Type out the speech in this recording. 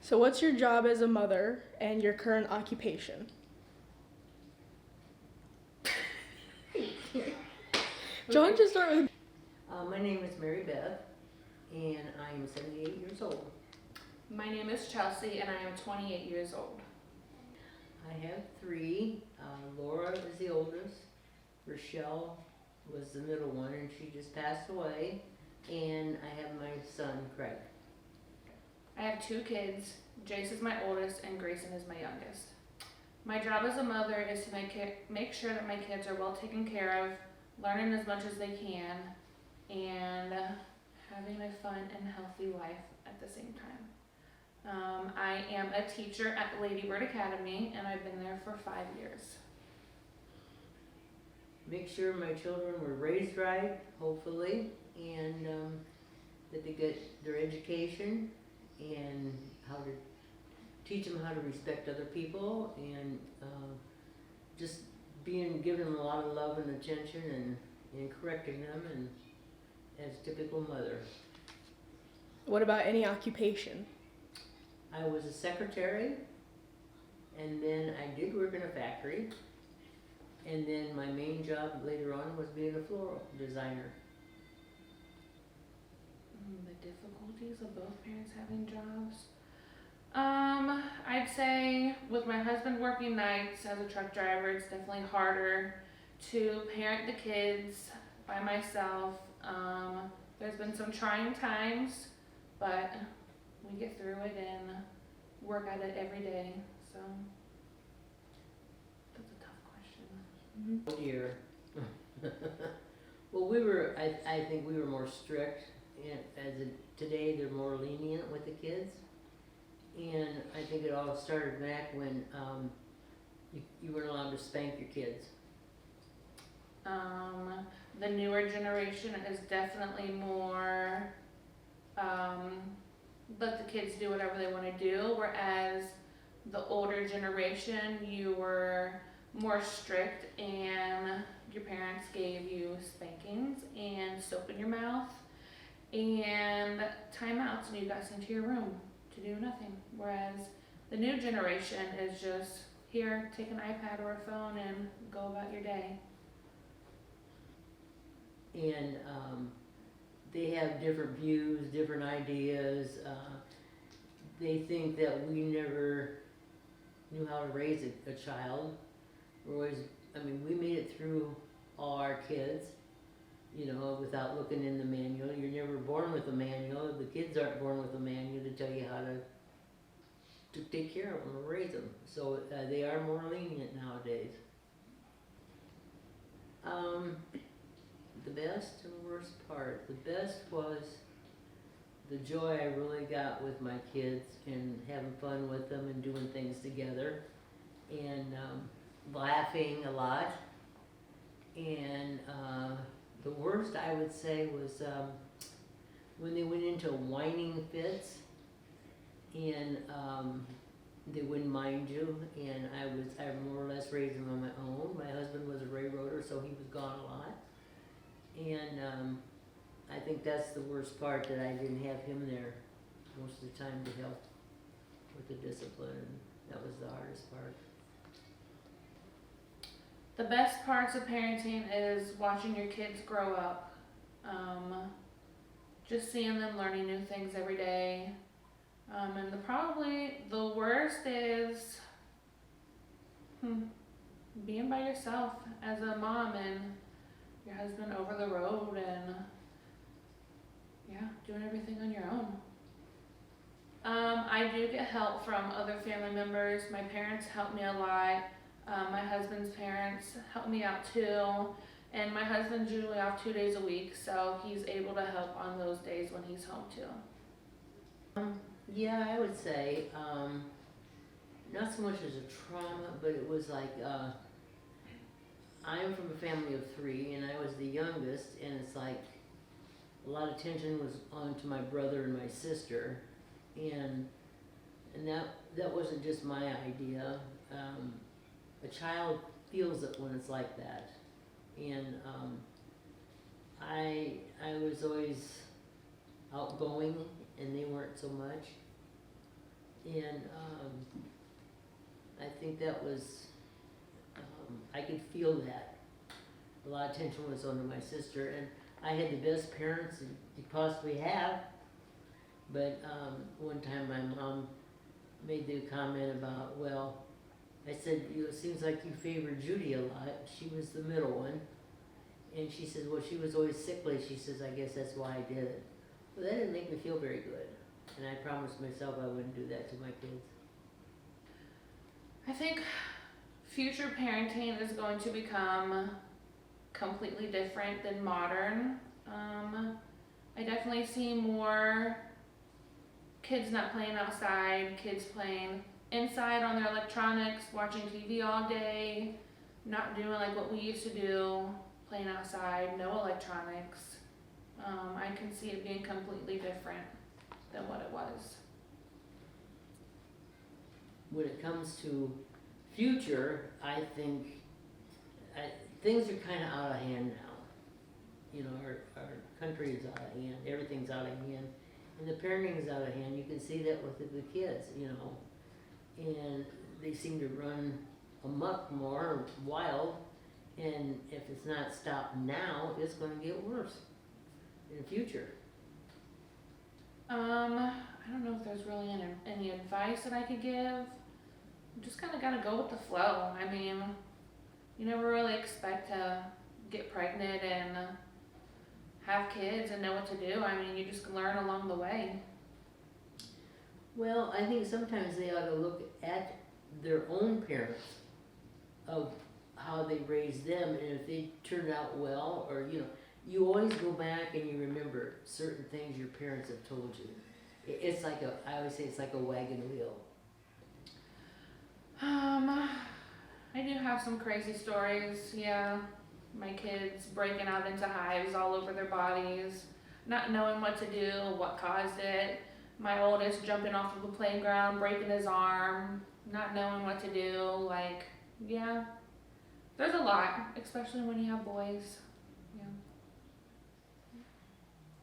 So, what's your job as a mother and your current occupation? John, just start with. My name is Mary Beth, and I am 78 years old. My name is Chelsea, and I am 28 years old. I have three. Laura is the oldest. Rochelle was the middle one, and she just passed away. And I have my son, Craig. I have two kids. Jace is my oldest, and Grayson is my youngest. My job as a mother is to make sure that my kids are well taken care of, learning as much as they can, and having a fun and healthy life at the same time. I am a teacher at Lady Bird Academy, and I've been there for 5 years. Make sure my children were raised right, hopefully, and that they get their education and how to teach them how to respect other people, and just giving them a lot of love and attention, and correcting them, and as typical mother. What about any occupation? I was a secretary, and then I did work in a factory, and then my main job later on was being a floral designer. The difficulties of both parents having jobs. I'd say with my husband working nights as a truck driver, it's definitely harder to parent the kids by myself. There's been some trying times, but we get through it and work at it every day. So that's a tough question. Oh dear. Well, I think we were more strict, and today they're more lenient with the kids. And I think it all started back when you weren't allowed to spank your kids. The newer generation is definitely more, let the kids do whatever they want to do, whereas the older generation, you were more strict and your parents gave you spankings and soap in your mouth and timeouts, and you got sent to your room to do nothing. Whereas the new generation is just here, take an iPad or a phone and go about your day. And they have different views, different ideas. They think that we never knew how to raise a child. We made it through all our kids, without looking in the manual. You're never born with a manual. The kids aren't born with a manual to tell you how to take care of them or raise them. So they are more lenient nowadays. The best and worst part. The best was the joy I really got with my kids and having fun with them and doing things together, and laughing a lot. And the worst, I would say, was when they went into whining fits, and they wouldn't mind you, and I more or less raised them on my own. My husband was a railroader, so he was gone a lot. And I think that's the worst part, that I didn't have him there most of the time to help with the discipline. That was the hardest part. The best parts of parenting is watching your kids grow up. Just seeing them learning new things every day. And probably the worst is being by yourself as a mom and your husband over the road and doing everything on your own. I do get help from other family members. My parents help me a lot. My husband's parents help me out too. And my husband's usually off 2 days a week, so he's able to help on those days when he's home too. Yeah, I would say, not so much as a trauma, but it was like, I'm from a family of three, and I was the youngest, and it's like a lot of tension was on to my brother and my sister, and that wasn't just my idea. A child feels it when it's like that, and I was always outgoing, and they weren't so much. And, I think that was, I could feel that. A lot of attention was on to my sister, and I had the best parents you could possibly have. But, one time my mom made the comment about, well, I said, it seems like you favored Judy a lot. She was the middle one. And she says, well, she was always sickly. She says, I guess that's why I did it. Well, that didn't make me feel very good. And I promised myself I wouldn't do that to my kids. I think future parenting is going to become completely different than modern. I definitely see more kids not playing outside, kids playing inside on their electronics, watching TV all day, not doing like what we used to do, playing outside, no electronics. I can see it being completely different than what it was. When it comes to future, I think things are kind of out of hand now. You know, our country is out of hand, everything's out of hand, and the parenting is out of hand. You can see that with the kids, you know, and they seem to run amok more, wild, and if it's not stopped now, it's going to get worse in the future. I don't know if there's really any advice that I could give. You just kind of got to go with the flow. I mean, you never really expect to get pregnant and have kids and know what to do. I mean, you just learn along the way. Well, I think sometimes they ought to look at their own parents of how they raised them, and if they turned out well, or, you know, you always go back and you remember certain things your parents have told you. It's like I always say it's like a wagon wheel. I do have some crazy stories, yeah. My kids breaking out into hives all over their bodies, not knowing what to do, what caused it. My oldest jumping off of the playground, breaking his arm, not knowing what to do, like, yeah. There's a lot, especially when you have boys, yeah.